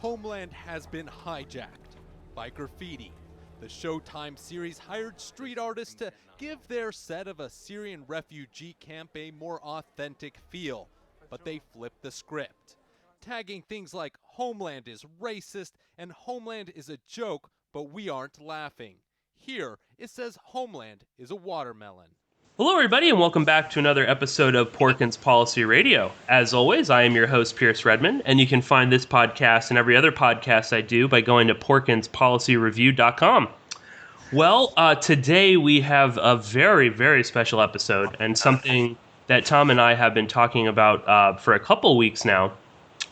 Homeland has been hijacked by graffiti. The Showtime series hired street artists to give their set of a Syrian refugee camp a more authentic feel, but they flipped the script, tagging things like Homeland is racist and Homeland is a joke, but we aren't laughing. Here, it says Homeland is a watermelon. Hello, everybody, and welcome back to another episode of Porkins Policy Radio. As always, I am your host, Pierce Redmond, and you can find this podcast and every other podcast I do by going to porkinspolicyreview.com. Well, today we have a very, very special episode, and something that Tom and I have been talking about for a couple weeks now.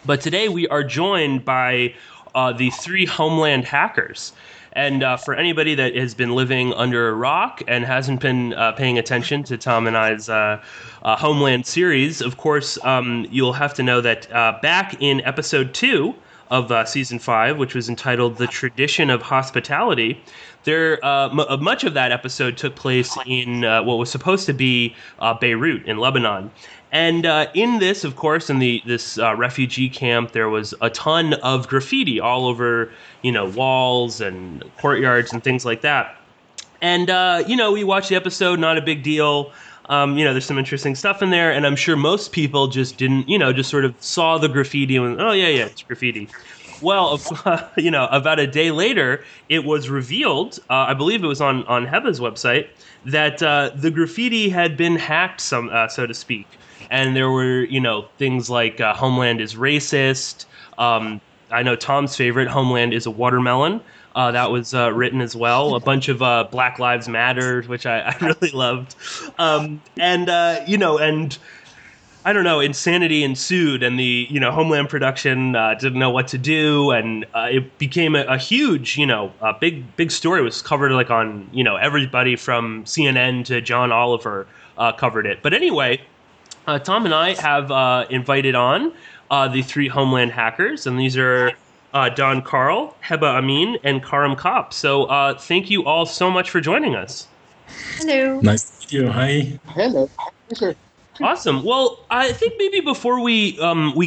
But today we are joined by the three Homeland hackers. And for anybody that has been living under a rock and hasn't been paying attention to Tom and I's Homeland series, of course, you'll have to know that back in episode 2 of season 5, which was entitled The Tradition of Hospitality, much of that episode took place in what was supposed to be Beirut in Lebanon. And in this, of course, in this refugee camp, there was a ton of graffiti all over, walls and courtyards and things like that. And, we watched the episode, not a big deal. There's some interesting stuff in there. And I'm sure most people just didn't, just sort of saw the graffiti and went, oh, yeah, it's graffiti. Well, about a day later, it was revealed, I believe it was on Heba's website, that the graffiti had been hacked, so to speak. And there were, things like Homeland is racist. I know Tom's favorite, Homeland is a watermelon. That was written as well. A bunch of Black Lives Matter, which I really loved. And I don't know, insanity ensued, and the Homeland production didn't know what to do, and it became a huge, a big story. It was covered like on everybody from CNN to John Oliver covered it. But anyway. Tom and I have invited on the three Homeland hackers, and these are Don Carl, Heba Amin, and Karam Kopp. So thank you all so much for joining us. Hello. Nice to meet you. Hi. Hello. Sure. Awesome. Well, I think maybe before we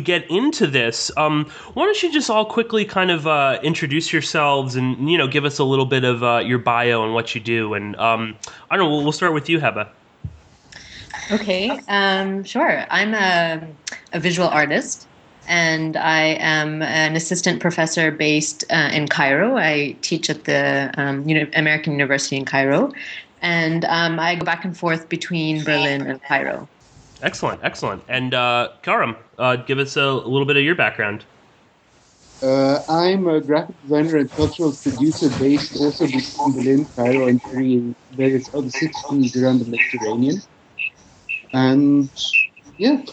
get into this, why don't you just all quickly kind of introduce yourselves and give us a little bit of your bio and what you do, and I don't know. We'll start with you, Heba. Okay, sure. I'm a visual artist, and I am an assistant professor based in Cairo. I teach at the American University in Cairo, and I go back and forth between Berlin and Cairo. Excellent. And Karam, give us a little bit of your background. I'm a graphic designer and cultural producer based also between Berlin, Cairo, and various other cities around the Mediterranean. And yeah,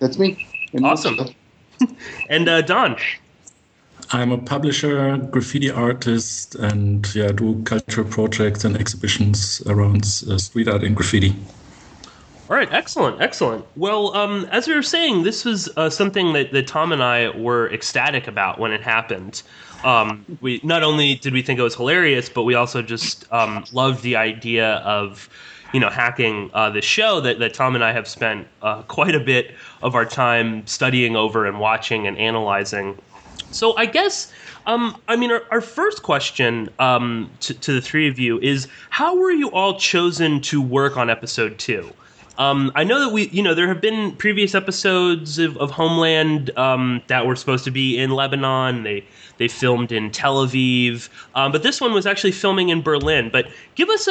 that's me. Awesome. And Don? I'm a publisher, graffiti artist, and do cultural projects and exhibitions around street art and graffiti. All right, excellent. Well, as we were saying, this was something that Tom and I were ecstatic about when it happened. We not only did we think it was hilarious, but we also just loved the idea of hacking the show that Tom and I have spent quite a bit of our time studying over and watching and analyzing. So I guess, our first question to the three of you is, how were you all chosen to work on episode 2? I know that there have been previous episodes of Homeland that were supposed to be in Lebanon. They filmed in Tel Aviv, but this one was actually filming in Berlin. But give us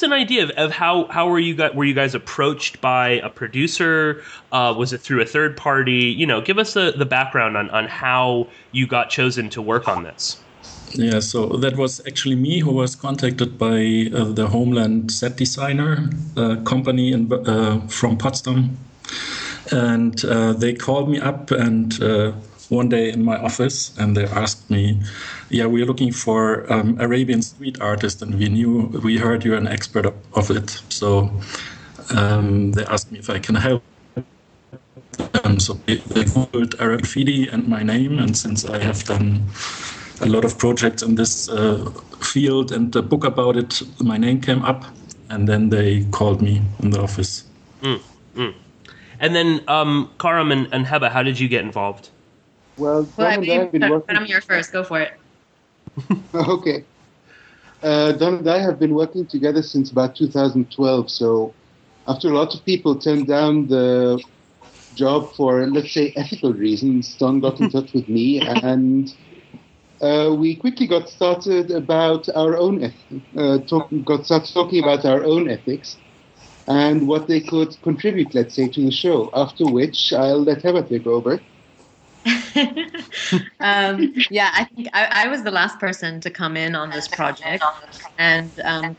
an idea of how were you guys approached by a producer? Was it through a third party? Give us the background on how you got chosen to work on this. Yeah, so that was actually me who was contacted by the Homeland set designer company from Potsdam. And they called me up and one day in my office, and they asked me, we're looking for Arabian street artist, and we heard you're an expert of it. So they asked me if I can help. So they Googled Arab graffiti and my name, and since I have done a lot of projects in this field and the book about it, my name came up, and then they called me in the office. And then Karam and Heba, how did you get involved? Well, Well, I Don and I have been but working. I'm here first. Go for it. Okay. Don and I have been working together since about 2012. So after a lot of people turned down the job for, let's say, ethical reasons, Don got in touch with me, and we quickly got started about our own got started talking about our own ethics and what they could contribute, let's say, to the show. After which, I'll let Heba take over. Yeah, I think I was the last person to come in on this project, and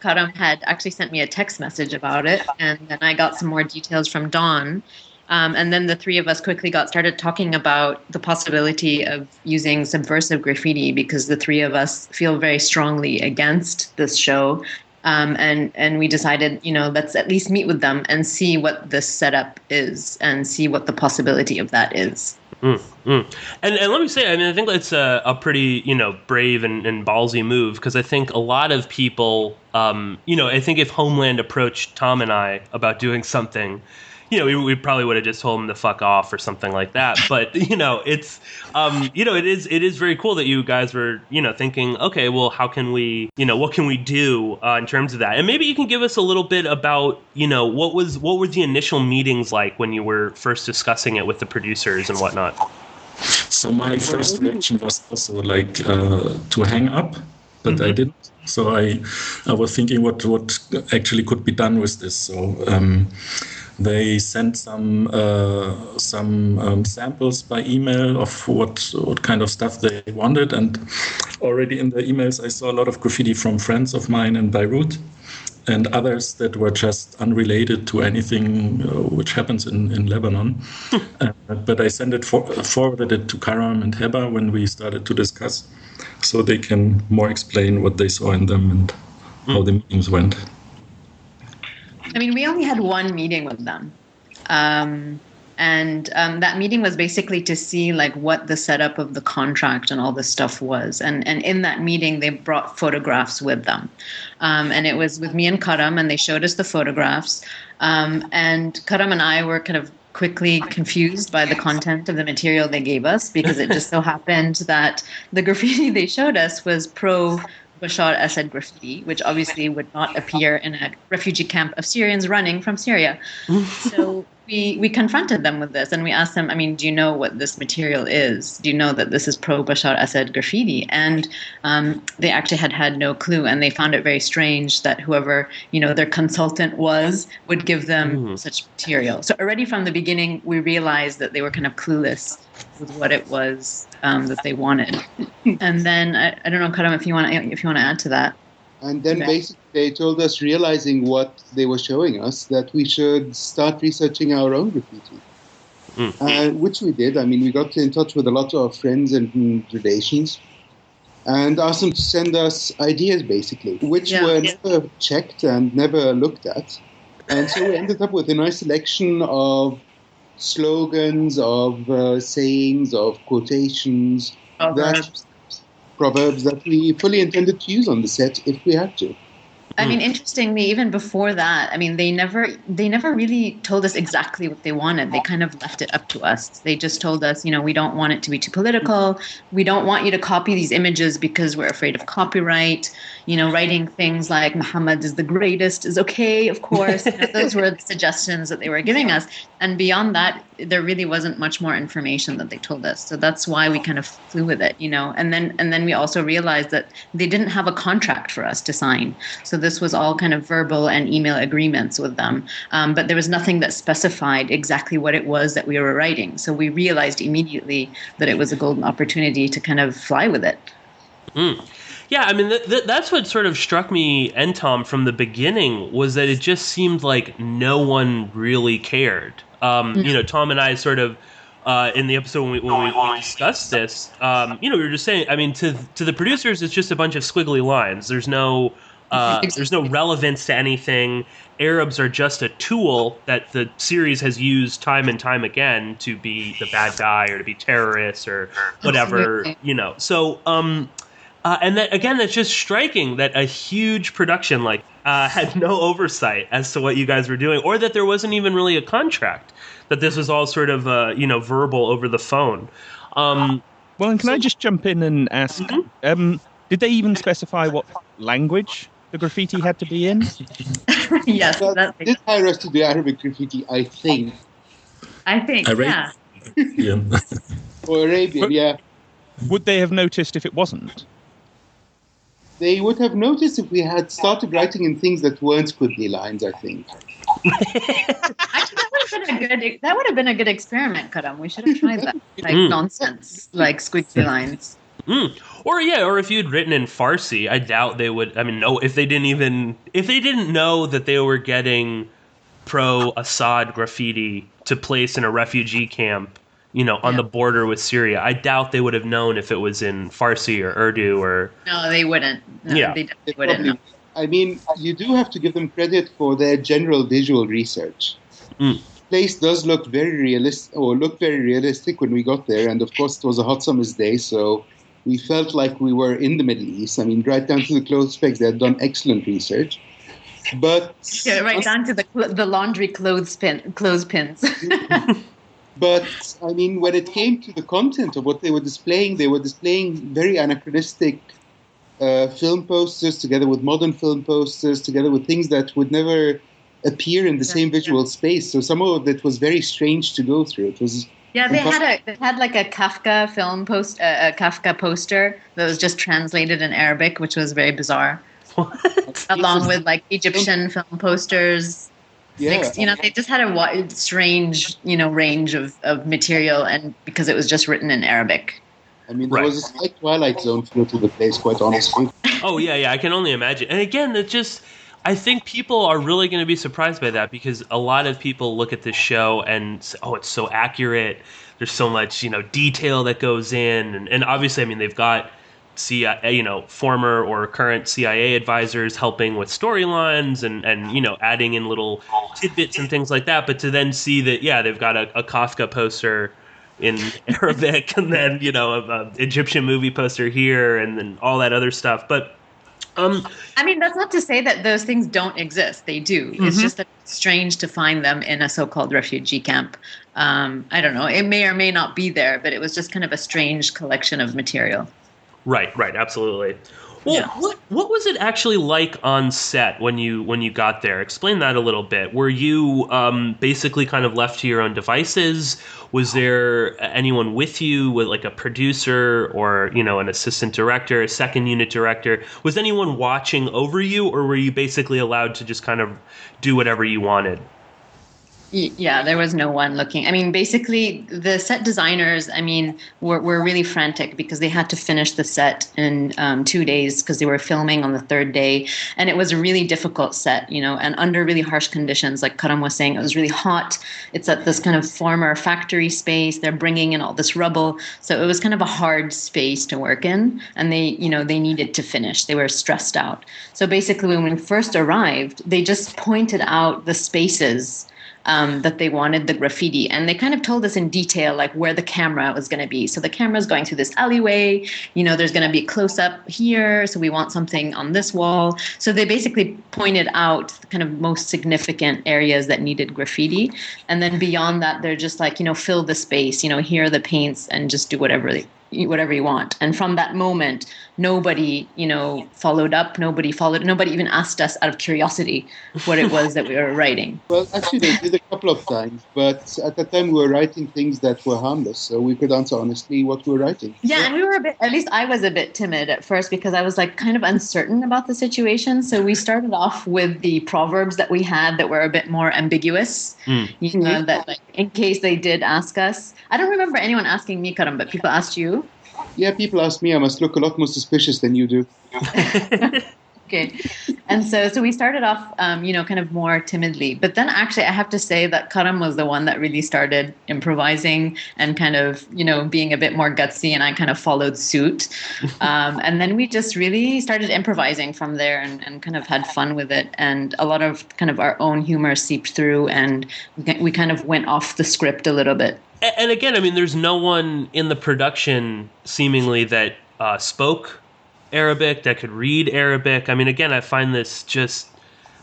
Karam had actually sent me a text message about it, and then I got some more details from Dawn. And then the three of us quickly got started talking about the possibility of using subversive graffiti, because the three of us feel very strongly against this show. And we decided, let's at least meet with them and see what this setup is and see what the possibility of that is. And let me say, I mean, I think that's a pretty, brave and ballsy move, because I think a lot of people, I think if Homeland approached Tom and I about doing something, we probably would have just told him to fuck off or something like that. But, it's, it is very cool that you guys were, thinking, okay, well, how can we, what can we do in terms of that? And maybe you can give us a little bit about, what were the initial meetings like when you were first discussing it with the producers and whatnot? So my first reaction was also like to hang up, but I didn't. So I was thinking what actually could be done with this. So they sent some samples by email of what kind of stuff they wanted, and already in the emails I saw a lot of graffiti from friends of mine in Beirut and others that were just unrelated to anything which happens in Lebanon. But I forwarded it to Karam and Heba when we started to discuss, so they can more explain what they saw in them and how the meetings went. I mean, we only had one meeting with them. And that meeting was basically to see like what the setup of the contract and all this stuff was. And in that meeting, they brought photographs with them. And it was with me and Karam, and they showed us the photographs. And Karam and I were kind of quickly confused by the content of the material they gave us, because it just so happened that the graffiti they showed us was Bashar Assad graffiti, which obviously would not appear in a refugee camp of Syrians running from Syria. So we confronted them with this, and we asked them, I mean, do you know what this material is? Do you know that this is pro-Bashar Assad graffiti? And they actually had no clue, and they found it very strange that whoever, their consultant would give them such material. So already from the beginning, we realized that they were kind of clueless with what it was that they wanted. And then I don't know, Karam, if you want to add to that. And then basically they told us, realizing what they were showing us, that we should start researching our own graffiti, which we did. I mean, we got in touch with a lot of friends and relations and asked them to send us ideas, basically, which were never checked and never looked at. And so we ended up with a nice selection of slogans, of sayings, of quotations, proverbs that we fully intended to use on the set if we had to. I mean, interestingly, even before that, I mean, they never really told us exactly what they wanted. They kind of left it up to us. They just told us, we don't want it to be too political. We don't want you to copy these images because we're afraid of copyright. Writing things like Muhammad is the greatest is okay, of course. Those were the suggestions that they were giving us. And beyond that, there really wasn't much more information that they told us. So that's why we kind of flew with it, And then we also realized that they didn't have a contract for us to sign. So this was all kind of verbal and email agreements with them. But there was nothing that specified exactly what it was that we were writing. So we realized immediately that it was a golden opportunity to kind of fly with it. Yeah, I mean, that's what sort of struck me and Tom from the beginning, was that it just seemed like no one really cared. Tom and I sort of, in the episode when we discussed this, we were just saying, I mean, to the producers, it's just a bunch of squiggly lines. There's no relevance to anything. Arabs are just a tool that the series has used time and time again to be the bad guy or to be terrorists or whatever, So, and that, again, that's just striking that a huge production had no oversight as to what you guys were doing, or that there wasn't even really a contract, that this was all sort of, verbal over the phone. Well, and can I just jump in and ask, did they even specify what language the graffiti had to be in? Yes, Well, that's they did hire us to do Arabic graffiti, I think. yeah. Yeah. Or Arabian, yeah. Would they have noticed if it wasn't? They would have noticed if we had started writing in things that weren't squiggly lines, I think. Actually, that would have been a good experiment, Karam. We should have tried that. Like nonsense, like squiggly lines. Or if you'd written in Farsi, I doubt they would. I mean, no, if they didn't know that they were getting pro-Assad graffiti to place in a refugee camp, on the border with Syria, I doubt they would have known if it was in Farsi or Urdu or. No, they wouldn't. No, Yeah. they definitely wouldn't. Probably, I mean, you do have to give them credit for their general visual research. The place does look very realistic when we got there, and of course it was a hot summer's day, so we felt like we were in the Middle East. I mean, right down to the clothes pegs, they had done excellent research. But right down to the laundry clothespins. But, I mean, when it came to the content of what they were displaying very anachronistic film posters together with modern film posters, together with things that would never appear in the same visual space. So some of it was very strange to go through. It was they had like a Kafka Kafka poster that was just translated in Arabic, which was very bizarre. Along with like Egyptian film posters. Yeah. They just had a wide, strange, range of material, and because it was just written in Arabic. I mean, there was a slight Twilight Zone feel to the place, quite honestly. Oh, yeah, I can only imagine. And again, I think people are really going to be surprised by that, because a lot of people look at this show and say, oh, it's so accurate. There's so much, detail that goes in. And obviously, I mean, they've got former or current CIA advisors helping with storylines and adding in little tidbits and things like that. But to then see that, they've got a Kafka poster in Arabic and then, a Egyptian movie poster here and then all that other stuff. But I mean, that's not to say that those things don't exist. They do. It's just that it's strange to find them in a so-called refugee camp. I don't know. It may or may not be there, but it was just kind of a strange collection of material. Right, absolutely. Well, what was it actually like on set when you got there? Explain that a little bit. Were you basically kind of left to your own devices? Was there anyone with you, with like a producer or an assistant director, a second unit director? Was anyone watching over you, or were you basically allowed to just kind of do whatever you wanted? Yeah, there was no one looking. I mean, basically, the set designers, were really frantic because they had to finish the set in 2 days because they were filming on the third day. And it was a really difficult set, and under really harsh conditions. Like Karam was saying, it was really hot. It's at this kind of former factory space. They're bringing in all this rubble. So it was kind of a hard space to work in. And they needed to finish. They were stressed out. So basically, when we first arrived, they just pointed out the spaces that they wanted the graffiti. And they kind of told us in detail, like where the camera was going to be. So the camera's going through this alleyway, there's going to be a close up here. So we want something on this wall. So they basically pointed out the kind of most significant areas that needed graffiti. And then beyond that, they're just like, fill the space, here are the paints and just do whatever you want. And from that moment, nobody, followed up. Nobody even asked us out of curiosity what it was that we were writing. Well, actually, they did a couple of times, but at the time we were writing things that were harmless, so we could answer honestly what we were writing. Yeah, and we were at least I was a bit timid at first because I was like kind of uncertain about the situation. So we started off with the proverbs that we had that were a bit more ambiguous, that like, in case they did ask us. I don't remember anyone asking me, Karam, but people asked you. Yeah, people ask me. I must look a lot more suspicious than you do. Okay. And so we started off, kind of more timidly. But then actually I have to say that Karam was the one that really started improvising and kind of, being a bit more gutsy, and I kind of followed suit. And then we just really started improvising from there and kind of had fun with it. And a lot of kind of our own humor seeped through, and we kind of went off the script a little bit. And again, I mean, there's no one in the production seemingly that spoke Arabic, that could read Arabic. I mean, again, I find this just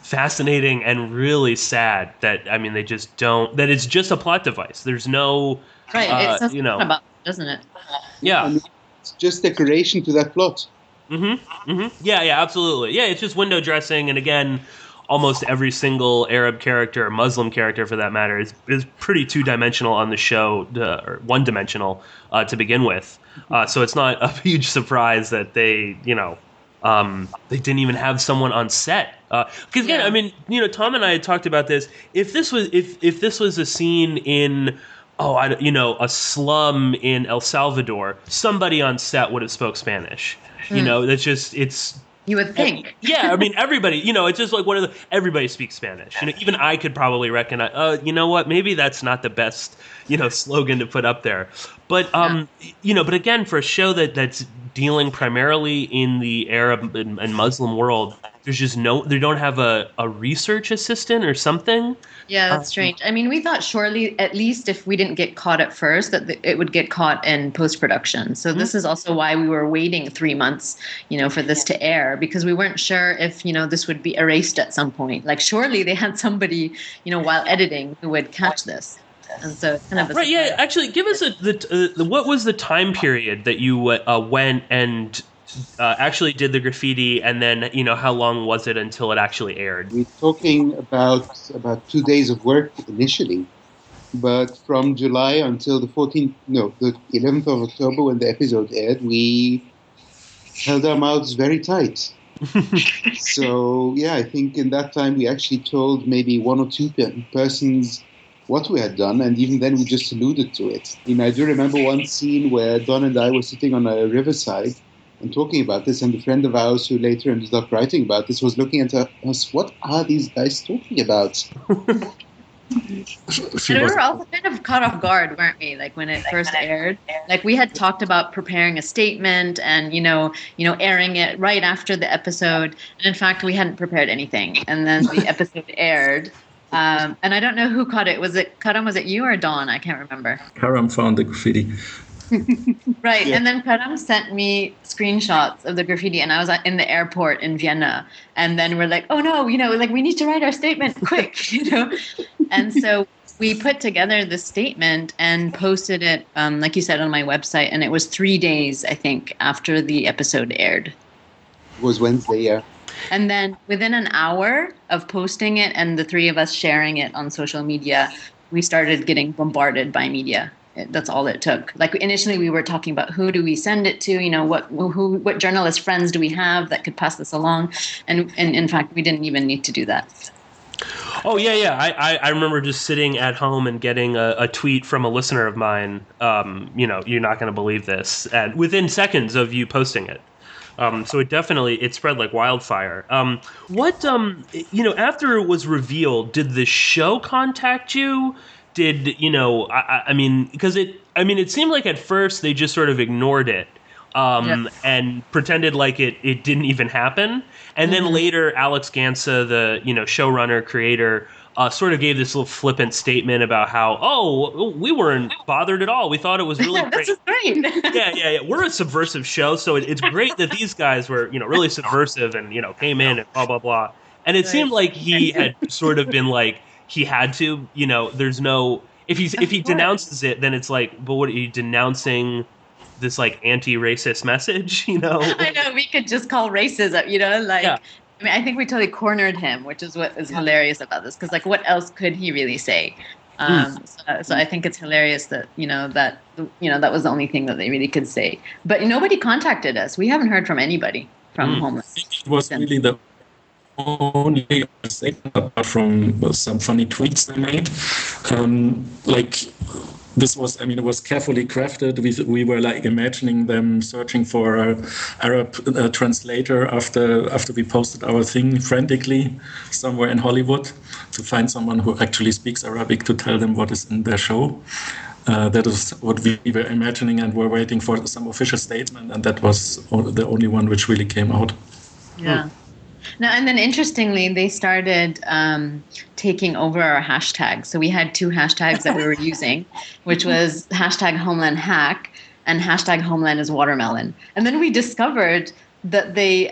fascinating and really sad that, I mean, they just don't, that it's just a plot device. There's no, right. It's not about doesn't it? Yeah. And it's just decoration to that plot. Yeah, absolutely. Yeah, it's just window dressing, and again, almost every single Arab character, or Muslim character for that matter, is pretty two-dimensional on the show, or one-dimensional to begin with. So it's not a huge surprise that they didn't even have someone on set. Because again, Yeah. I mean, Tom and I had talked about this. If this was a scene in a slum in El Salvador, somebody on set would have spoke Spanish. It's You would think. yeah, I mean, everybody, it's just like everybody speaks Spanish. Even I could probably recognize, you know what, maybe that's not the best, slogan to put up there. But, but again, for a show that's dealing primarily in the Arab and Muslim world, there's just they don't have a research assistant or something. Yeah, that's strange. I mean, we thought surely, at least if we didn't get caught at first, that it would get caught in post-production. So this is also why we were waiting 3 months, for this to air, because we weren't sure if, this would be erased at some point. Like, surely they had somebody, while editing who would catch this. And so it's kind of right. Yeah. Actually, give us what was the time period that you went and actually did the graffiti, and then how long was it until it actually aired? We're talking about 2 days of work initially, but from July until the 11th of October when the episode aired, we held our mouths very tight. So yeah, I think in that time we actually told maybe one or two persons what we had done, and even then we just alluded to it. I do remember one scene where Don and I were sitting on a riverside and talking about this, and a friend of ours who later ended up writing about this was looking at us, what are these guys talking about? And we were also kind of caught off guard, weren't we? Like when it first aired, like we had talked about preparing a statement and airing it right after the episode, and in fact we hadn't prepared anything. And then the episode aired, and I don't know who caught it. Was it Karam? Was it you or Dawn? I can't remember. Karam found the graffiti. Right, Yeah. and then Karam sent me screenshots of the graffiti, and I was in the airport in Vienna, and then we're like, oh no, like we need to write our statement quick, and so we put together the statement and posted it, like you said, on my website, and it was 3 days, I think, after the episode aired. It was Wednesday, yeah. And then within an hour of posting it and the three of us sharing it on social media, we started getting bombarded by media. That's all it took. Like initially we were talking about who do we send it to, what journalist friends do we have that could pass this along? And in fact, we didn't even need to do that. Oh, yeah. I remember just sitting at home and getting a tweet from a listener of mine, you're not going to believe this, and within seconds of you posting it. So it spread like wildfire. After it was revealed, did the show contact you? It seemed like at first they just sort of ignored it and pretended like it didn't even happen. And then later, Alex Gansa, the showrunner, creator, sort of gave this little flippant statement about how, we weren't bothered at all. We thought it was really great. This is great. Yeah. We're a subversive show, so it's great that these guys were, really subversive and, came in and blah, blah, blah. And it seemed like he had sort of been like, he had to, there's no, if he denounces it, then it's like, but what are you denouncing? This like anti-racist message, I know, we could just call racism, Yeah. I mean, I think we totally cornered him, which is what is hilarious about this, because like, what else could he really say? So I think it's hilarious that that was the only thing that they really could say. But nobody contacted us. We haven't heard from anybody from Homeland. It was really the only statement apart from some funny tweets they made. This was, it was carefully crafted. We were like imagining them searching for an Arab translator after we posted our thing frantically somewhere in Hollywood to find someone who actually speaks Arabic to tell them what is in their show. That is what we were imagining, and were waiting for some official statement, and that was the only one which really came out. Yeah. Now, and then interestingly, they started taking over our hashtags. So we had 2 hashtags that we were using, which was hashtag Homeland Hack and hashtag Homeland is Watermelon. And then we discovered that they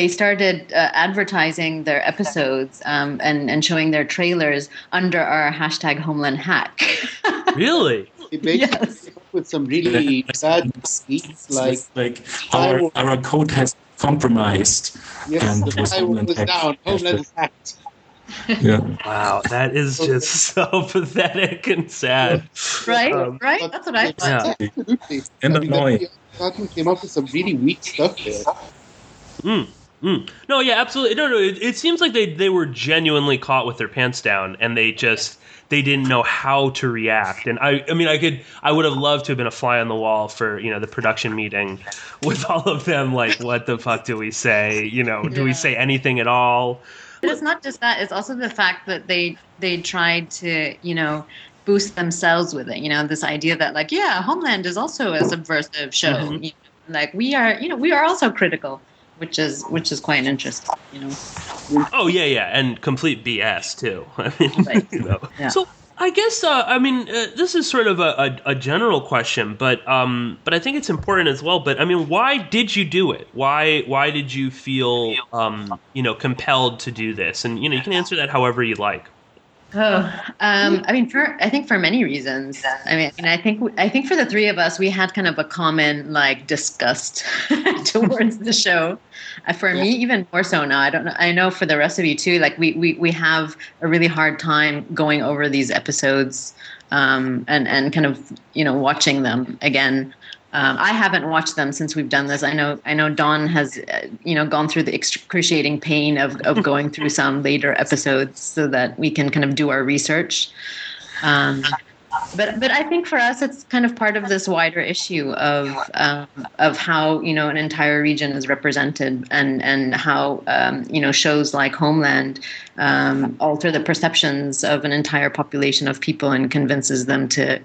started advertising their episodes and showing their trailers under our hashtag Homeland Hack. Really? It basically Yes. came up with some really bad tweets, like our code has compromised. yes, and the firewall is down. Homeland is hacked. Yeah. Wow, that is just so pathetic and sad. Right? Right? That's what I thought. Yeah. Absolutely. And I mean, annoying. the department came up with some really weak stuff there. No, yeah, absolutely. No. It seems like they were genuinely caught with their pants down, and they didn't know how to react. And I mean, I would have loved to have been a fly on the wall for the production meeting with all of them. Like, what the fuck do we say? Do we say anything at all? But it's not just that; it's also the fact that they tried to boost themselves with it. This idea that Homeland is also a subversive show. Mm-hmm. Like we are also critical. Which is quite interesting, Oh yeah, and complete BS too. I mean, right. Yeah. So I guess this is sort of a general question, but I think it's important as well. But I mean, why did you do it? Why did you feel compelled to do this? And you can answer that however you like. I think for many reasons. I think for the three of us, we had kind of a common disgust towards the show. For me, even more so now. I don't know. I know for the rest of you too. Like we have a really hard time going over these episodes, and kind of watching them again. I haven't watched them since we've done this. I know Dawn has, gone through the excruciating pain of going through some later episodes so that we can kind of do our research. But I think for us, it's kind of part of this wider issue of how an entire region is represented and how shows like Homeland alter the perceptions of an entire population of people and convinces them to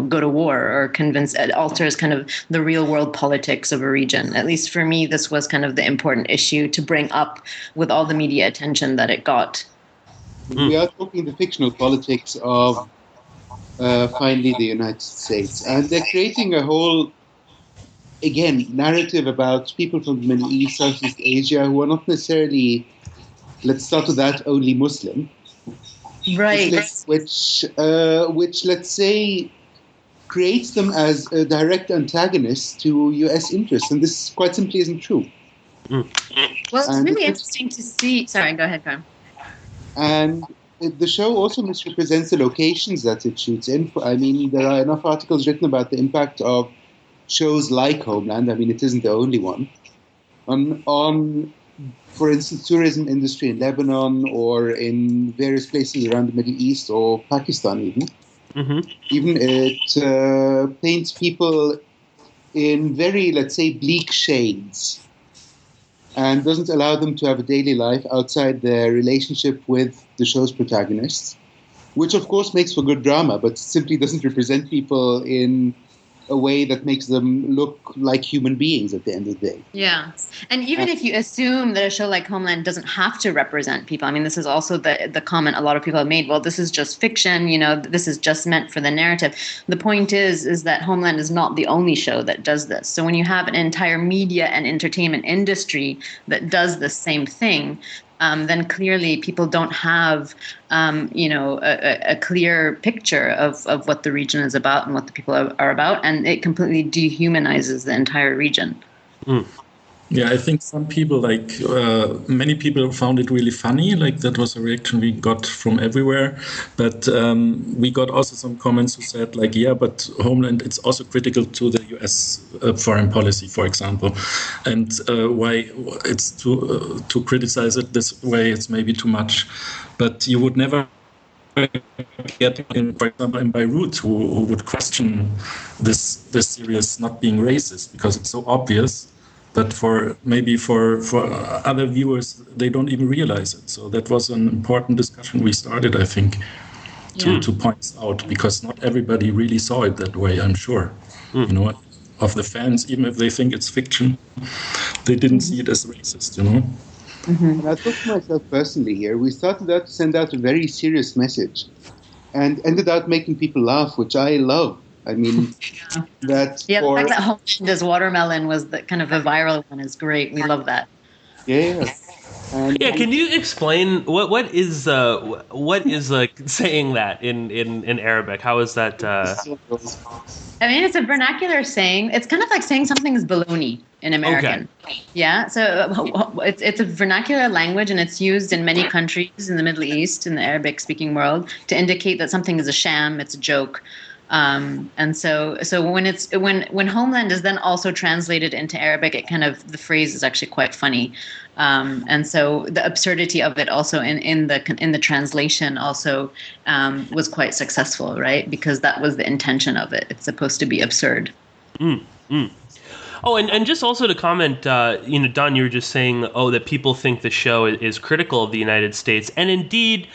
go to war, or it alters kind of the real world politics of a region. At least for me, this was kind of the important issue to bring up with all the media attention that it got. We are talking the fictional politics of finally the United States, and they're creating a whole narrative about people from the Middle East, Southeast Asia, who are not necessarily, let's start with that, only Muslim, right? Which let's say creates them as a direct antagonist to U.S. interests, and this quite simply isn't true. Well, it's really interesting to see. Sorry, go ahead, Carm. And the show also misrepresents the locations that it shoots in. I mean, there are enough articles written about the impact of shows like Homeland. I mean, it isn't the only one. On for instance, tourism industry in Lebanon or in various places around the Middle East or Pakistan even. Mm-hmm. Even it paints people in very, let's say, bleak shades, and doesn't allow them to have a daily life outside their relationship with the show's protagonists, which of course makes for good drama, but simply doesn't represent people in a way that makes them look like human beings at the end of the day. Yeah. And even if you assume that a show like Homeland doesn't have to represent people, I mean, this is also the comment a lot of people have made, well, this is just fiction, this is just meant for the narrative. The point is that Homeland is not the only show that does this. So when you have an entire media and entertainment industry that does the same thing, then clearly people don't have, a clear picture of what the region is about and what the people are about, and it completely dehumanizes the entire region. Mm. Yeah, I think some people, many people found it really funny. Like, that was a reaction we got from everywhere. But we got also some comments who said, but Homeland, it's also critical to the U.S. Foreign policy, for example. And why it's to criticize it this way, it's maybe too much. But you would never get in, for example, in Beirut, who would question this series not being racist because it's so obvious. But for other viewers, they don't even realize it. So that was an important discussion we started, I think, to point out, because not everybody really saw it that way, I'm sure. Of the fans, even if they think it's fiction, they didn't see it as racist, Mm-hmm. And I thought to myself personally here, we started out to send out a very serious message and ended up making people laugh, which I love. I mean, the fact that Homeland is watermelon was kind of a viral one is great. We love that. Yeah. And Yeah, can you explain what is saying that in Arabic? How is that? I mean, it's a vernacular saying. It's kind of like saying something is baloney in American. Okay. Yeah. So it's a vernacular language, and it's used in many countries in the Middle East, in the Arabic-speaking world, to indicate that something is a sham, it's a joke. And so when Homeland is then also translated into Arabic, it kind of, the phrase is actually quite funny. And so the absurdity of it also in the translation also was quite successful, right? Because that was the intention of it. It's supposed to be absurd. Oh, and just also to comment, Don, you were just saying, that people think the show is critical of the United States. And indeed,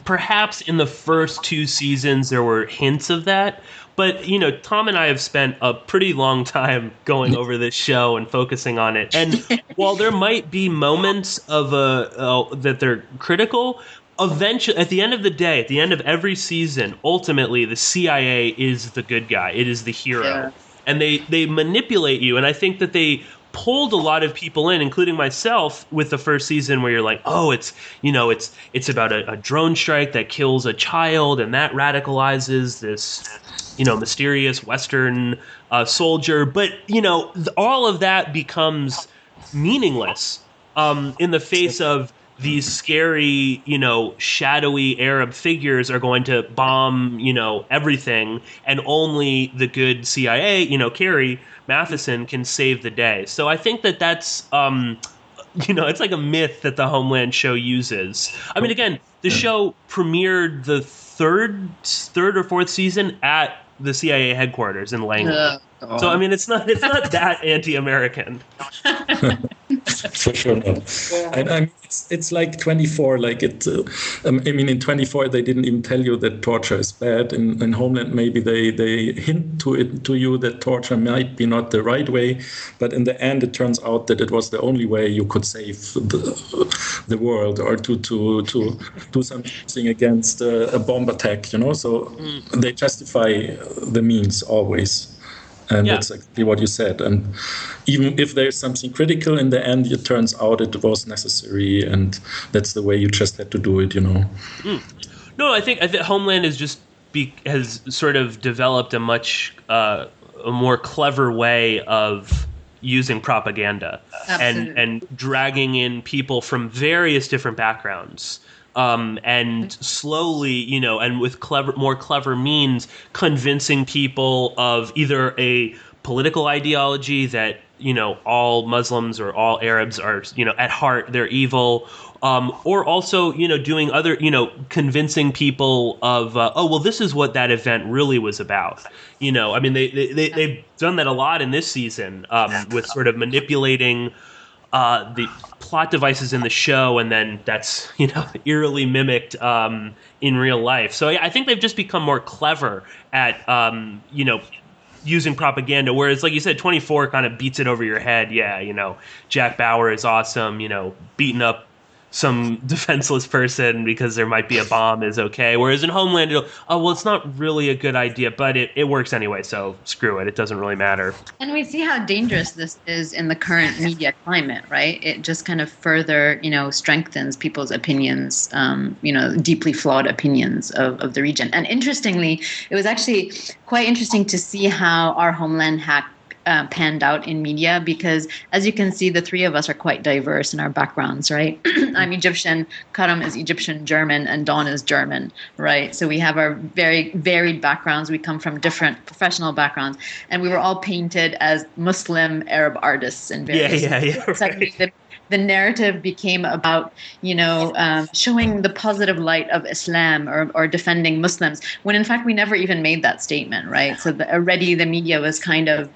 perhaps in the first 2 seasons, there were hints of that. But, Tom and I have spent a pretty long time going over this show and focusing on it. And while there might be moments of that they're critical, eventually, at the end of the day, at the end of every season, ultimately, the CIA is the good guy. It is the hero. Yeah. And they manipulate you. And I think that they pulled a lot of people in, including myself, with the first season, where you're like, it's about a drone strike that kills a child, and that radicalizes this, mysterious Western soldier. But, all of that becomes meaningless in the face of these scary, shadowy Arab figures are going to bomb, everything, and only the good CIA, Carrie Matheson, can save the day. So I think that's, it's like a myth that the Homeland show uses. I mean, again, the show premiered the third or fourth season at the CIA headquarters in Langley. So I mean, it's not that anti-American. For sure not. Yeah. And I mean, it's like 24. Like it. In 24 they didn't even tell you that torture is bad. In Homeland, maybe they hint to you that torture might be not the right way, but in the end, it turns out that it was the only way you could save the world, or to do something against a bomb attack. So they justify the means always. And that's exactly what you said. And even if there's something critical, in the end, it turns out it was necessary, and that's the way you just had to do it, No, I think Homeland has sort of developed a much a more clever way of using propaganda and dragging in people from various different backgrounds. And slowly, and with more clever means, convincing people of either a political ideology that, all Muslims or all Arabs are, at heart, they're evil, or also, doing other, convincing people of, this is what that event really was about. I mean, they've done that a lot in this season, with sort of manipulating the plot devices in the show, and then that's eerily mimicked in real life. So I think they've just become more clever at using propaganda, whereas, like you said, 24 kind of beats it over your head. Jack Bauer is awesome, beating up some defenseless person because there might be a bomb is okay, whereas in Homeland, it's not really a good idea, but it works anyway, so screw it, it doesn't really matter. And we see how dangerous this is in the current media climate, right? It just kind of further, strengthens people's opinions, deeply flawed opinions of the region. And interestingly, it was actually quite interesting to see how our Homeland hack panned out in media, because as you can see, the three of us are quite diverse in our backgrounds, right? I'm Egyptian, Karam is Egyptian German, and Dawn is German, right? So we have our very varied backgrounds. We come from different professional backgrounds, and we were all painted as Muslim Arab artists in various right. The narrative became about, showing the positive light of Islam or defending Muslims, when in fact we never even made that statement, right? So already the media was kind of,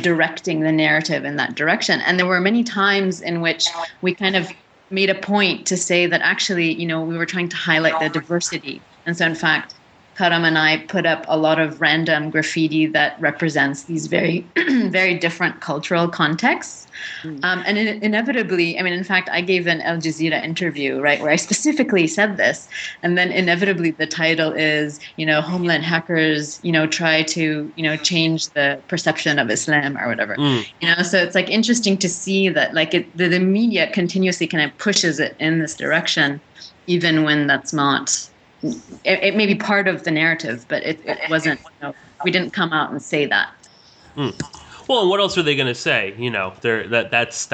directing the narrative in that direction. And there were many times in which we kind of made a point to say that actually, we were trying to highlight the diversity. And so in fact, Karam and I put up a lot of random graffiti that represents these very, very different cultural contexts. And inevitably, I mean, in fact, I gave an Al Jazeera interview, right, where I specifically said this. And then inevitably the title is, Homeland hackers, try to, change the perception of Islam or whatever. So it's like interesting to see that like the media continuously kind of pushes it in this direction, even when that's not. It may be part of the narrative, but it wasn't. We didn't come out and say that. Well, and what else are they going to say? That's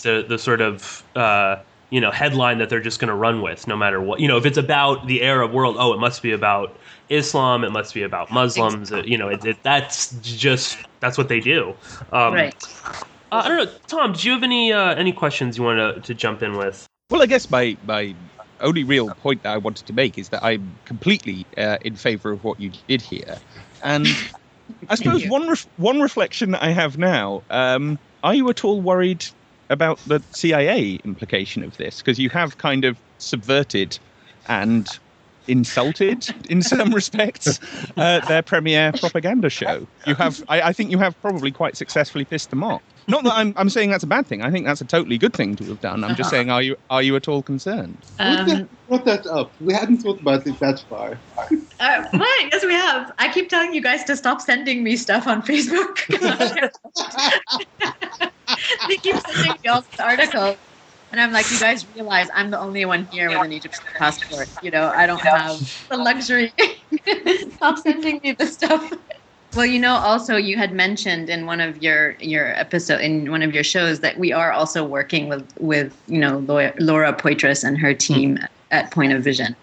the sort of headline that they're just going to run with, no matter what. If it's about the Arab world, it must be about Islam. It must be about Muslims. That's what they do. Right. I don't know, Tom. Do you have any questions you want to jump in with? Well, I guess my only real point that I wanted to make is that I'm completely in favour of what you did here, and I suppose one reflection that I have now: are you at all worried about the CIA implication of this? Because you have kind of subverted and insulted, in some respects, their premier propaganda show. You have, I think, you have probably quite successfully pissed them off. Not that I'm saying that's a bad thing. I think that's a totally good thing to have done. I'm just saying, are you at all concerned? Brought that up. We hadn't thought about it that far. Right, yes, we have. I keep telling you guys to stop sending me stuff on Facebook. They keep sending me all these articles. And I'm like, you guys realize I'm the only one here with an Egyptian passport. I don't have the luxury. Stop sending me this stuff. Well, also you had mentioned in one of your episode, in one of your shows, that we are also working with Laura Poitras and her team at Point of Vision.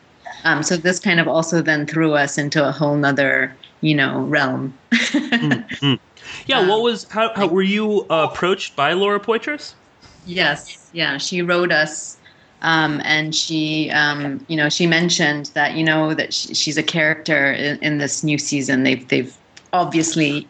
So this kind of also then threw us into a whole nother, realm. Yeah. How were you approached by Laura Poitras? Yes. Yeah. She wrote us. And she, she mentioned that, that she's a character in this new season. They've obviously,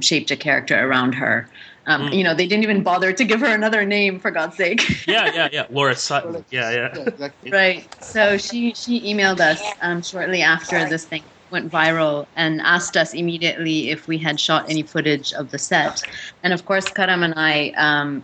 shaped a character around her. They didn't even bother to give her another name, for God's sake. Yeah. Laura Sutton. Yeah. Exactly. Right. So she emailed us shortly after this thing went viral and asked us immediately if we had shot any footage of the set. And of course, Karam and I,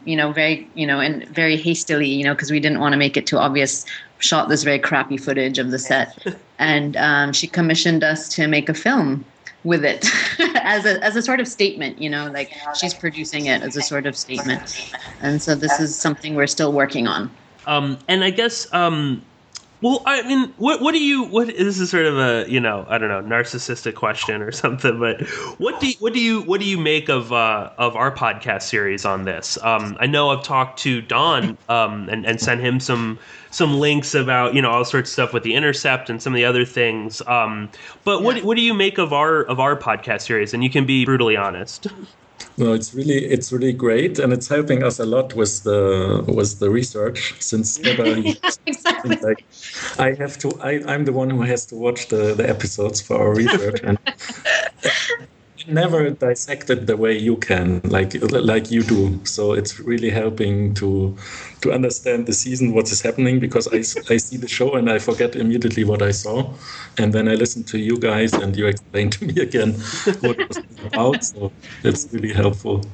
very hastily, because we didn't want to make it too obvious, shot this very crappy footage of the set. And she commissioned us to make a film with it as a sort of statement, like she's producing it as a sort of statement. And so this is something we're still working on. And I guess, well, I mean, what this is sort of a, I don't know, narcissistic question or something, but what do you make of our podcast series on this? I know I've talked to Don, and sent him some links about, all sorts of stuff with The Intercept and some of the other things. But what do you make of our podcast series? And you can be brutally honest. No, it's really great, and it's helping us a lot with the research. Since Exactly. like, I'm the one who has to watch the episodes for our research, and never dissected the way you can, like you do. So it's really helping to understand the season, what is happening, because I see the show and I forget immediately what I saw, and then I listen to you guys and you explain to me again what it was about. So it's really helpful.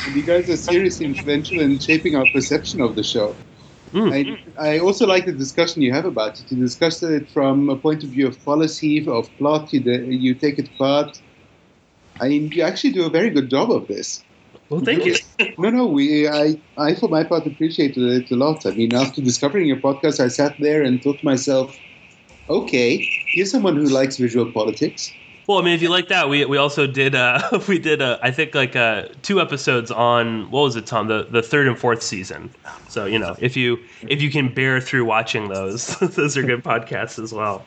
And you guys are seriously influential in shaping our perception of the show. I also like the discussion you have about it. You discuss it from a point of view of policy, of plot. You take it apart. I mean, you actually do a very good job of this. Well, thank you. No, I for my part appreciated it a lot. I mean, after discovering your podcast, I sat there and thought to myself, okay, here's someone who likes visual politics. Well, I mean, if you like that, we also did I think like 2 episodes on, what was it, Tom, the 3rd and 4th season. So if you can bear through watching those are good podcasts as well.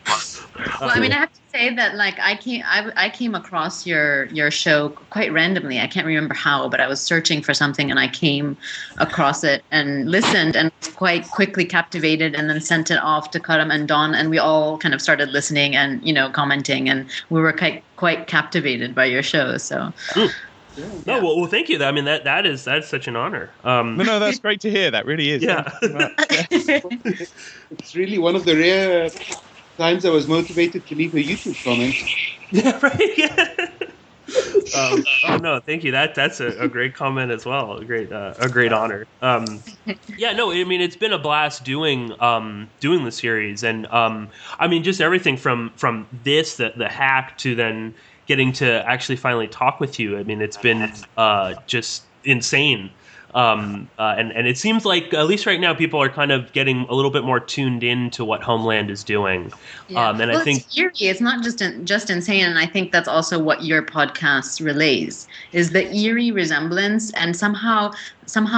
Well, I mean, I have to say that like I came across your show quite randomly. I can't remember how, but I was searching for something and I came across it and listened and was quite quickly captivated, and then sent it off to Karam and Don, and we all kind of started listening and commenting, and we were quite captivated by your show. So. No, well, thank you. I mean, that's such an honor. No, that's great to hear. That really is. Yeah. It's really one of the rare times I was motivated to leave a YouTube comment. Yeah, right. Yeah. Oh no, thank you. That's a great comment as well. A great honor. Yeah, no, I mean it's been a blast doing the series, and I mean just everything from this the hack to then getting to actually finally talk with you. I mean it's been just insane. And it seems like at least right now people are kind of getting a little bit more tuned in to what Homeland is doing. Yeah. And I think it's eerie. It's not just insane, and I think that's also what your podcast relays is the eerie resemblance, and somehow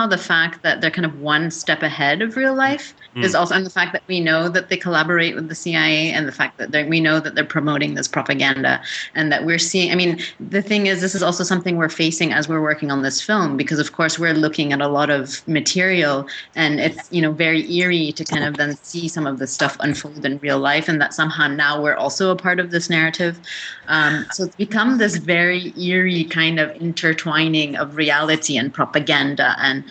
the fact that they're kind of one step ahead of real life is also, and the fact that we know that they collaborate with the CIA, and the fact that we know that they're promoting this propaganda, and that we're seeing. I mean, the thing is, this is also something we're facing as we're working on this film, because of course we're looking at a lot of material, and it's very eerie to kind of then see some of this stuff unfold in real life, and that somehow now we're also a part of this narrative. So it's become this very eerie kind of intertwining of reality and propaganda, and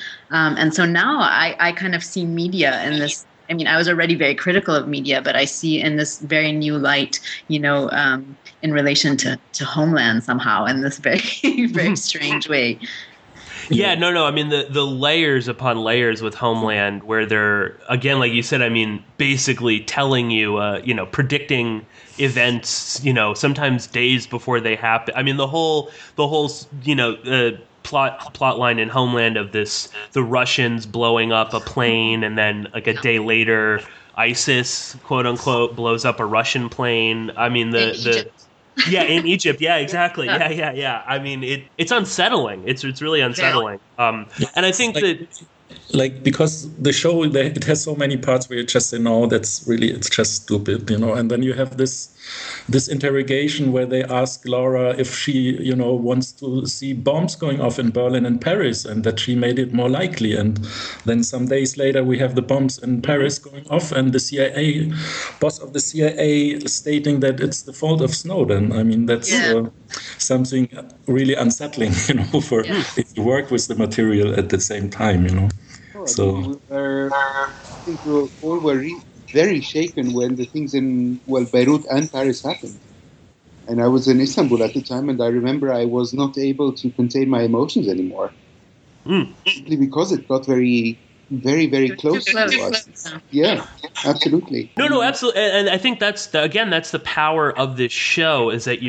so now I kind of see media in this. I mean, I was already very critical of media, but I see in this very new light, in relation to Homeland somehow in this very, very strange way. Yeah, no. I mean, the layers upon layers with Homeland, where they're, again, like you said, I mean, basically telling you, predicting events, sometimes days before they happen. I mean, the whole plot line in Homeland of the Russians blowing up a plane, and then like a day later, ISIS, quote unquote, blows up a Russian plane. I mean, yeah, in Egypt. Yeah, exactly. Yeah. I mean, it's unsettling. It's really unsettling. And I think because the show, it has so many parts where you just say, no, it's just stupid, and then you have this interrogation where they ask Laura if she, wants to see bombs going off in Berlin and Paris, and that she made it more likely. And then some days later, we have the bombs in Paris going off, and the CIA, boss of the CIA stating that it's the fault of Snowden. I mean, that's something really unsettling, if you work with the material at the same time, So I think we all were very shaken when the things in Beirut and Paris happened. And I was in Istanbul at the time, and I remember I was not able to contain my emotions anymore. Simply because it got very, very, very close to us. Yeah, absolutely. No, absolutely. And I think that's the power of this show, is that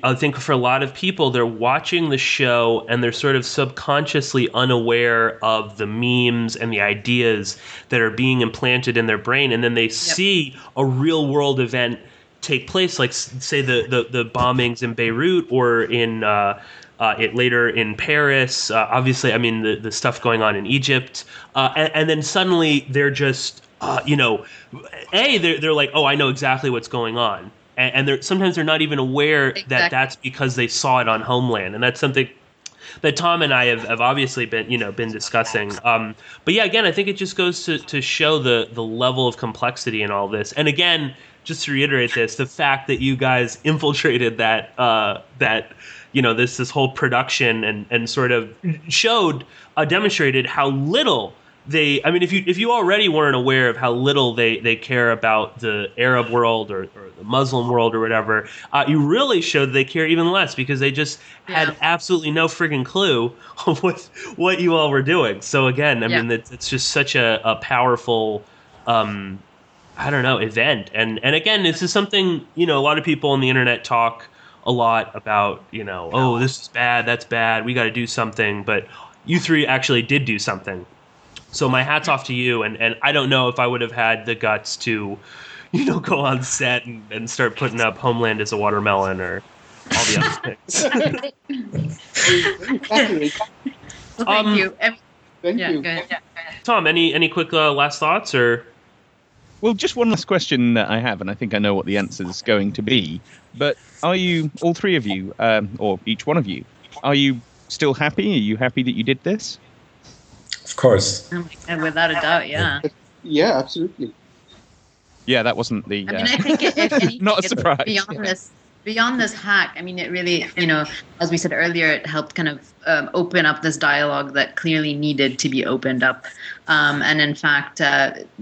I think for a lot of people, they're watching the show and they're sort of subconsciously unaware of the memes and the ideas that are being implanted in their brain. And then they see a real world event take place, like say the bombings in Beirut or in later in Paris. Obviously, I mean the stuff going on in Egypt, and then suddenly they're just they're like, oh, I know exactly what's going on, and sometimes they're not even aware that that's because they saw it on Homeland, and that's something that Tom and I have obviously been discussing. But yeah, again, I think it just goes to show the level of complexity in all this, and again, just to reiterate this, the fact that you guys infiltrated that this whole production and sort of demonstrated how little if you already weren't aware of how little they care about the Arab world or the Muslim world or whatever, you really showed they care even less, because they just had absolutely no friggin' clue of what you all were doing. So again, I mean, it's just such a powerful event. And again, this is something, a lot of people on the internet talk a lot about, oh, this is bad, that's bad, we got to do something. But you three actually did do something. So my hat's off to you. And I don't know if I would have had the guts to, go on set and start putting up Homeland as a watermelon or all the other things. Well, thank you. Thank you. Go ahead. Tom, any quick last thoughts or? Well, just one last question that I have, and I think I know what the answer is going to be. But are you, all three of you, or each one of you, are you still happy? Are you happy that you did this? Of course. And without a doubt, yeah. Yeah, absolutely. Yeah, that wasn't the. I mean, I think if anything, not a surprise. Beyond this, beyond this hack, I mean, it really, as we said earlier, it helped kind of open up this dialogue that clearly needed to be opened up. And in fact,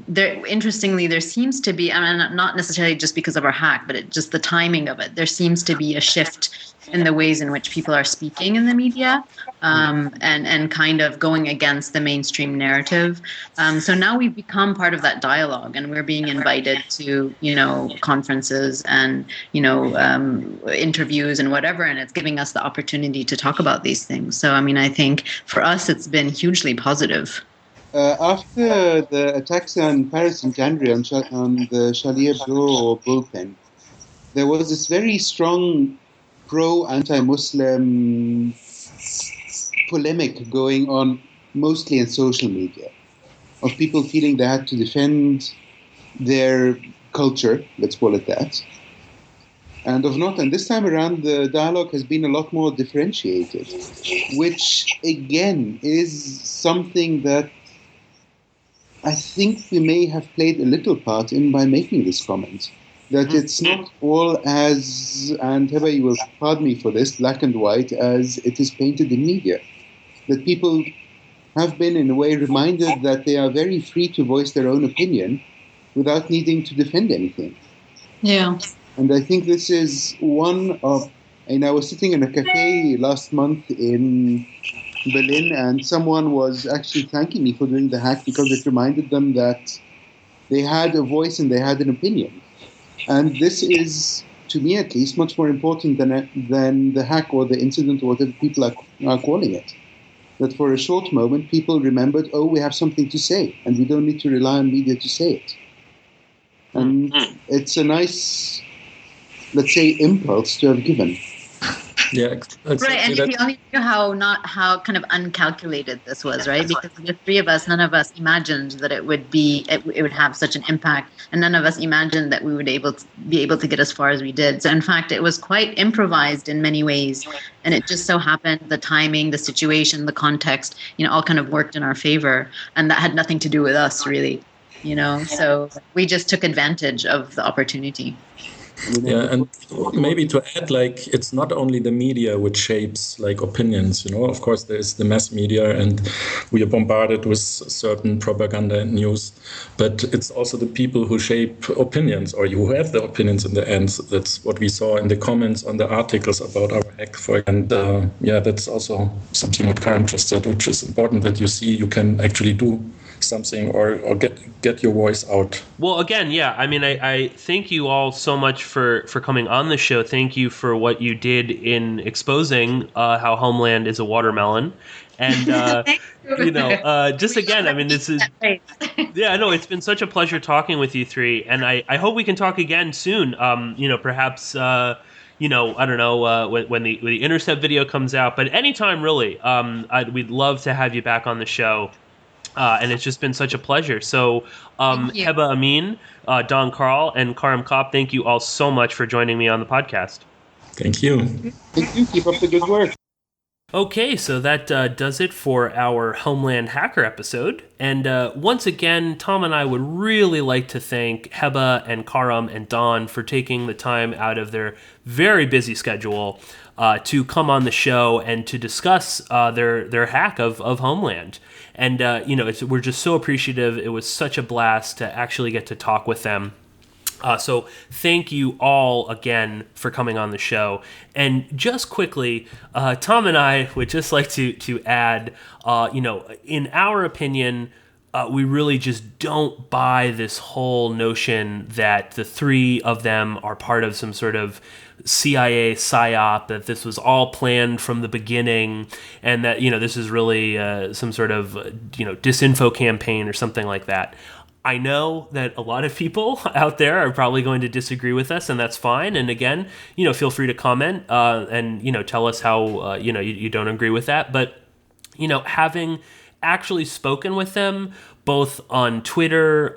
interestingly, there seems to be, not necessarily just because of our hack, but just the timing of it, there seems to be a shift in the ways in which people are speaking in the media, and kind of going against the mainstream narrative. So now we've become part of that dialogue, and we're being invited to, conferences and, interviews and whatever, and it's giving us the opportunity to talk about these things. So, I mean, I think for us, it's been hugely positive. After the attacks on Paris in January on the Charlie Hebdo bullpen, there was this very strong pro-anti-Muslim polemic going on, mostly in social media, of people feeling they had to defend their culture, let's call it that. And this time around, the dialogue has been a lot more differentiated, which, again, is something that I think we may have played a little part in by making this comment. That it's not all as, and Heba, you will pardon me for this, black and white as it is painted in media. That people have been, in a way, reminded that they are very free to voice their own opinion without needing to defend anything. Yeah. And I think this is one of, and I was sitting in a cafe last month in Berlin, and someone was actually thanking me for doing the hack because it reminded them that they had a voice and they had an opinion. And this is, to me at least, much more important than the hack or the incident or whatever people are calling it. That for a short moment, people remembered, we have something to say, and we don't need to rely on media to say it. And it's a nice, let's say, impulse to have given. Yeah, exactly. Right, and if you only knew how kind of uncalculated this was, right? Because the three of us, none of us imagined that it would have such an impact, and none of us imagined that we would be able to get as far as we did. So in fact, it was quite improvised in many ways, and it just so happened the timing, the situation, the context, all kind of worked in our favor, and that had nothing to do with us, really. So we just took advantage of the opportunity. Yeah, and maybe to add, it's not only the media which shapes opinions. Of course, there's the mass media, and we are bombarded with certain propaganda and news. But it's also the people who shape opinions, or who have the opinions in the end. That's what we saw in the comments on the articles about our hack. And that's also something what Karen just said, which is important that you see you can actually do something or get your voice out. Well, again, I mean, I thank you all so much for coming on the show. Thank you for what you did in exposing how Homeland is a watermelon. And, just again, I mean, this is... Yeah, no, it's been such a pleasure talking with you three. And I hope we can talk again soon. Perhaps... I don't know when the Intercept video comes out, but anytime really, we'd love to have you back on the show. And it's just been such a pleasure. So, Heba Amin, Don Carl, and Karim Kopp, thank you all so much for joining me on the podcast. Thank you. Thank you. Keep up the good work. Okay, so that does it for our Homeland Hacker episode. And once again, Tom and I would really like to thank Heba and Karim and Don for taking the time out of their very busy schedule to come on the show and to discuss their hack of Homeland. And, we're just so appreciative. It was such a blast to actually get to talk with them. So thank you all again for coming on the show. And just quickly, Tom and I would just like to add, in our opinion, we really just don't buy this whole notion that the three of them are part of some sort of CIA psyop, that this was all planned from the beginning, and that, this is really some sort of, disinfo campaign or something like that. I know that a lot of people out there are probably going to disagree with us, and that's fine. And again, feel free to comment and, tell us how, you don't agree with that. But, having actually spoken with them both on Twitter,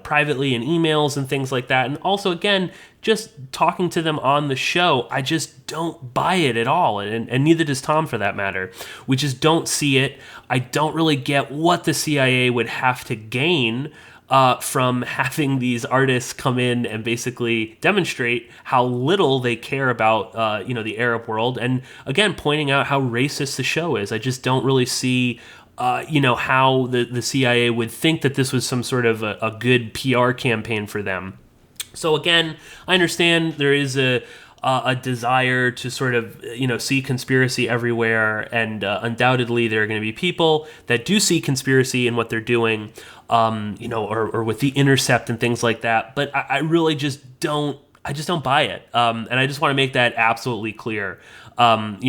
privately in emails and things like that, and also, again, just talking to them on the show, I just don't buy it at all, and neither does Tom for that matter. We just don't see it. I don't really get what the CIA would have to gain from having these artists come in and basically demonstrate how little they care about, the Arab world. And again, pointing out how racist the show is. I just don't really see, how the CIA would think that this was some sort of a good PR campaign for them. So again, I understand there is a desire to sort of, see conspiracy everywhere. And undoubtedly, there are going to be people that do see conspiracy in what they're doing, or with the Intercept and things like that. But I really just don't buy it. And I just want to make that absolutely clear. Don't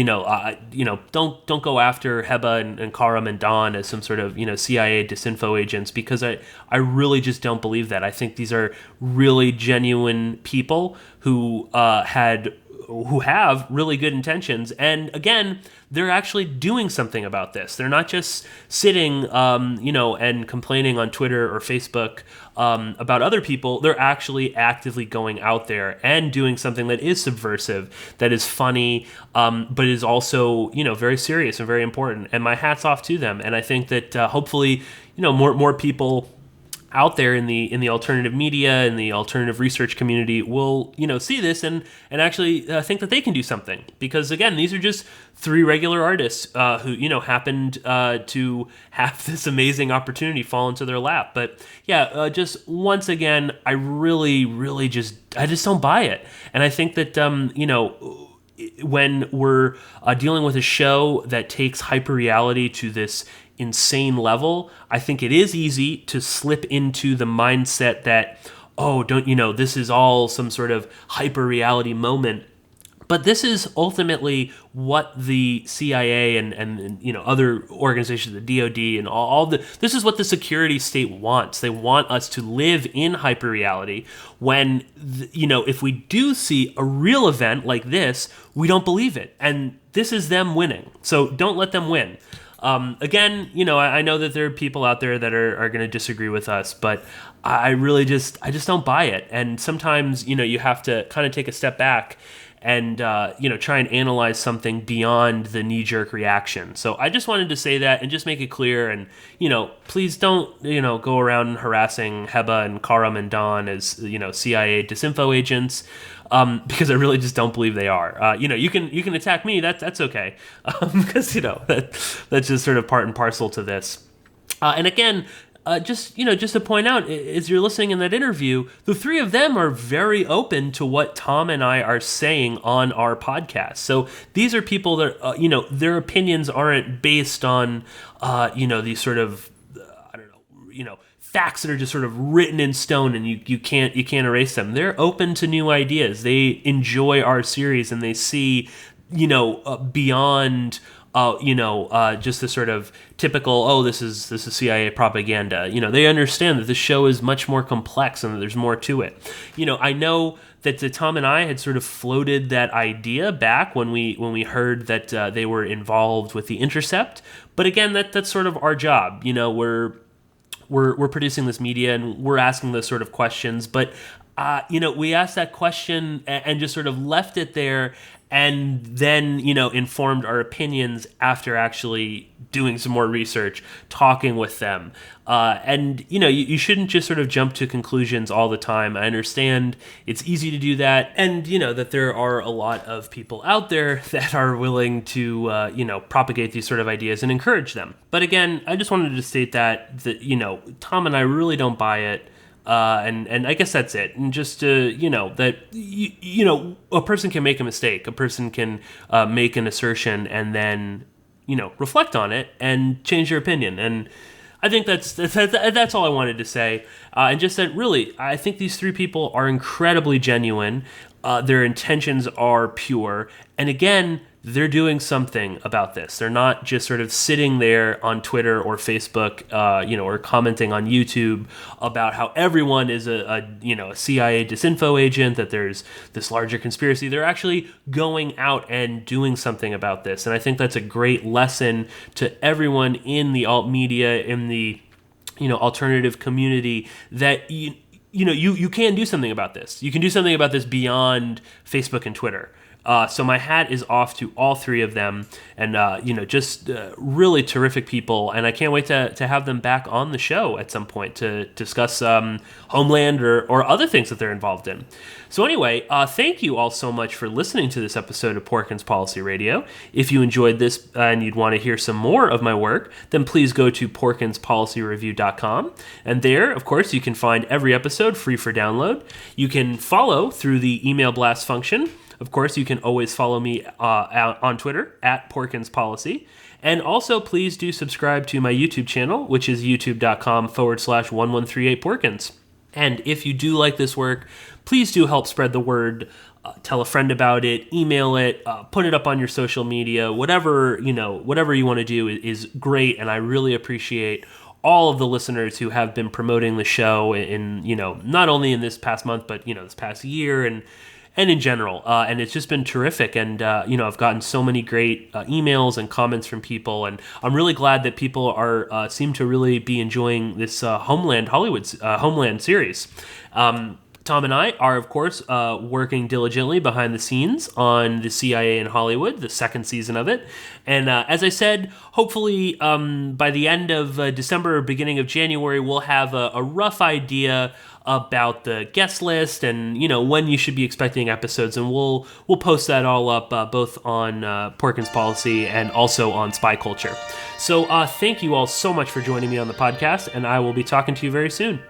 go after Heba and Karam and Don as some sort of, CIA disinfo agents, because I really just don't believe that. I think these are really genuine people who have really good intentions. And again, they're actually doing something about this. They're not just sitting, and complaining on Twitter or Facebook about other people. They're actually actively going out there and doing something that is subversive, that is funny, but is also, very serious and very important. And my hat's off to them. And I think that hopefully, more people out there in the alternative media and the alternative research community will, see this and actually think that they can do something. Because again, these are just three regular artists who, happened to have this amazing opportunity fall into their lap. But yeah, just once again, I just don't buy it. And I think that, when we're dealing with a show that takes hyperreality to this insane level, I think it is easy to slip into the mindset that, this is all some sort of hyper reality moment. But this is ultimately what the CIA and other organizations, the DoD and this is what the security state wants. They want us to live in hyper reality when, if we do see a real event like this, we don't believe it. And this is them winning. So don't let them win. Again, I know that there are people out there that are going to disagree with us, but I just don't buy it. And sometimes, you have to kind of take a step back and, try and analyze something beyond the knee-jerk reaction. So I just wanted to say that and just make it clear. And, please don't, go around harassing Heba and Karam and Don as, CIA disinfo agents. Because I really just don't believe they are. You can attack me. That's okay, because that's just sort of part and parcel to this. And again, just to point out, as you're listening in that interview, the three of them are very open to what Tom and I are saying on our podcast. So these are people that their opinions aren't based on these sort of facts that are just sort of written in stone and you can't erase them. They're open to new ideas. They enjoy our series and they see, beyond, just the sort of typical, this is CIA propaganda. They understand that the show is much more complex and that there's more to it. I know that Tom and I had sort of floated that idea back when we heard that they were involved with the Intercept. But again, that's sort of our job. We're producing this media and we're asking those sort of questions, but we asked that question and just sort of left it there, and then informed our opinions after actually doing some more research, talking with them, and you shouldn't just sort of jump to conclusions all the time. I understand it's easy to do that, and that there are a lot of people out there that are willing to propagate these sort of ideas and encourage them. But again, I just wanted to state that Tom and I really don't buy it. And I guess that's it. And just that a person can make a mistake. A person can make an assertion and then reflect on it and change their opinion. And I think that's all I wanted to say. And just that really, I think these three people are incredibly genuine. Their intentions are pure. And again, they're doing something about this. They're not just sort of sitting there on Twitter or Facebook, or commenting on YouTube about how everyone is a CIA disinfo agent, that there's this larger conspiracy. They're actually going out and doing something about this. And I think that's a great lesson to everyone in the alt media, in the, alternative community, that you can do something about this. You can do something about this beyond Facebook and Twitter. So my hat is off to all three of them, and just really terrific people. And I can't wait to have them back on the show at some point to discuss Homeland or other things that they're involved in. So anyway, thank you all so much for listening to this episode of Porkins Policy Radio. If you enjoyed this and you'd want to hear some more of my work, then please go to porkinspolicyreview.com. And there, of course, you can find every episode free for download. You can follow through the email blast function. Of course, you can always follow me on Twitter at Porkins Policy. And also, please do subscribe to my YouTube channel, which is youtube.com/1138Porkins. And if you do like this work, please do help spread the word. Tell a friend about it, email it, put it up on your social media, whatever you want to do is great. And I really appreciate all of the listeners who have been promoting the show in not only in this past month, but this past year and in general. And it's just been terrific. And, I've gotten so many great emails and comments from people. And I'm really glad that people seem to really be enjoying this Homeland series. Tom and I are, of course, working diligently behind the scenes on the CIA in Hollywood, the second season of it. And as I said, hopefully by the end of December or beginning of January, we'll have a rough idea about the guest list and when you should be expecting episodes, and we'll post that all up both on Porkins Policy and also on Spy Culture. So thank you all so much for joining me on the podcast, and I will be talking to you very soon.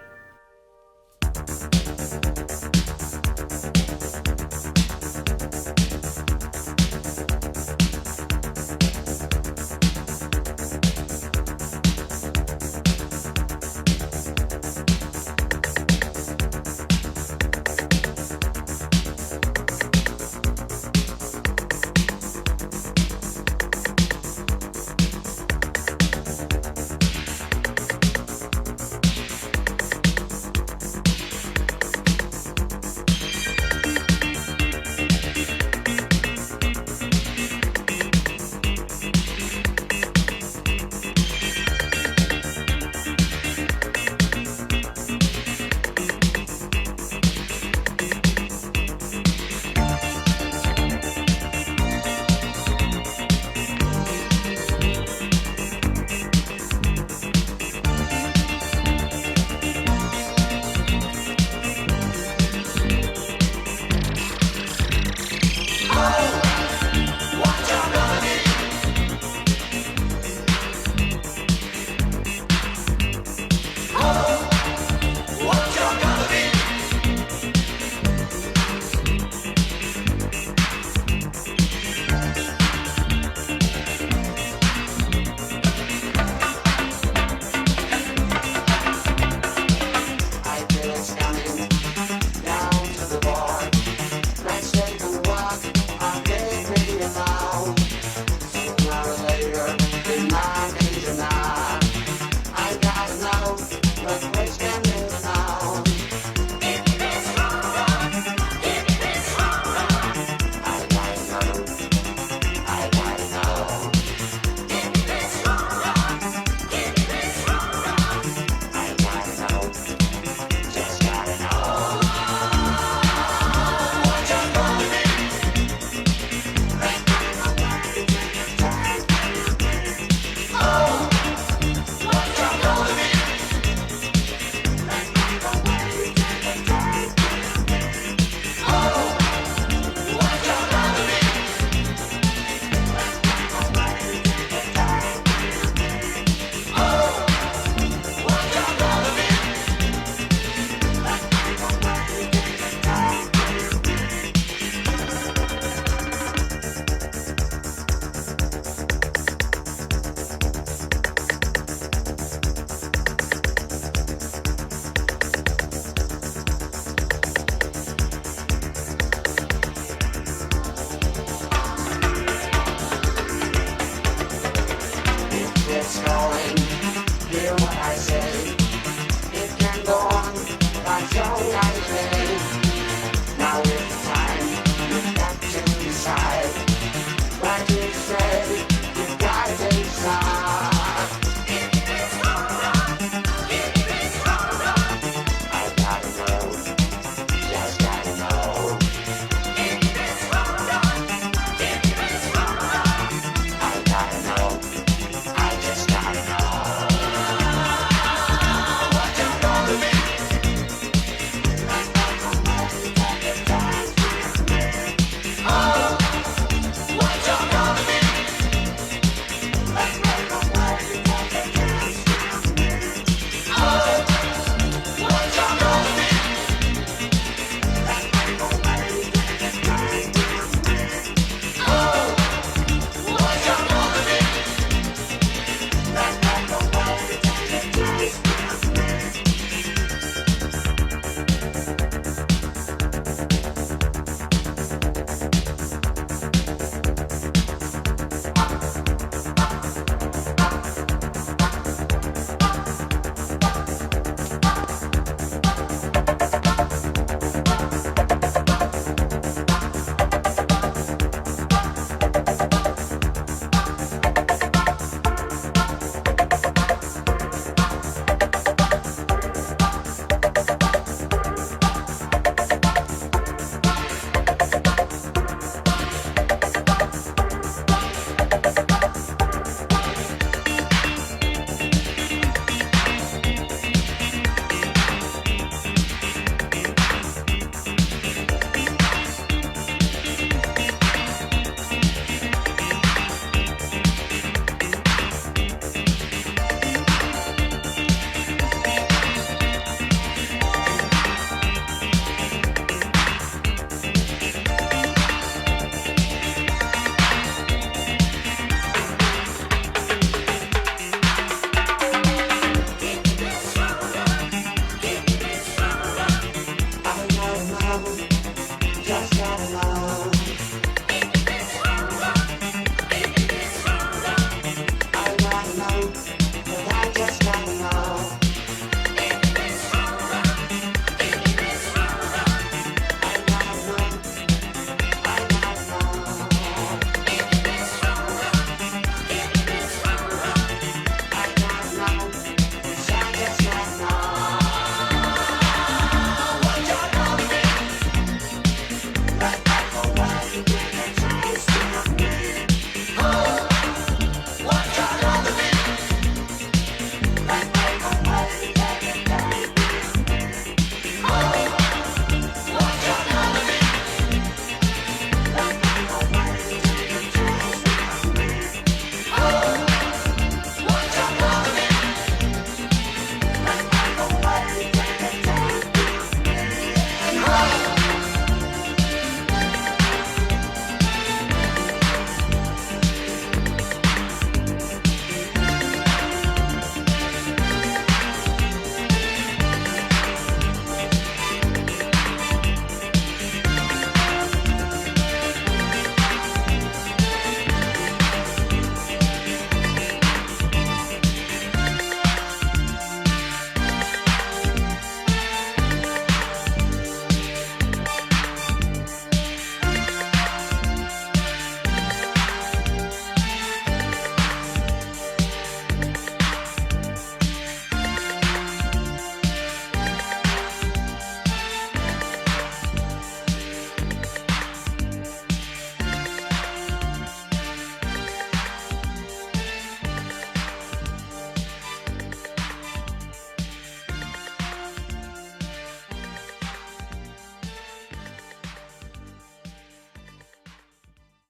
It's all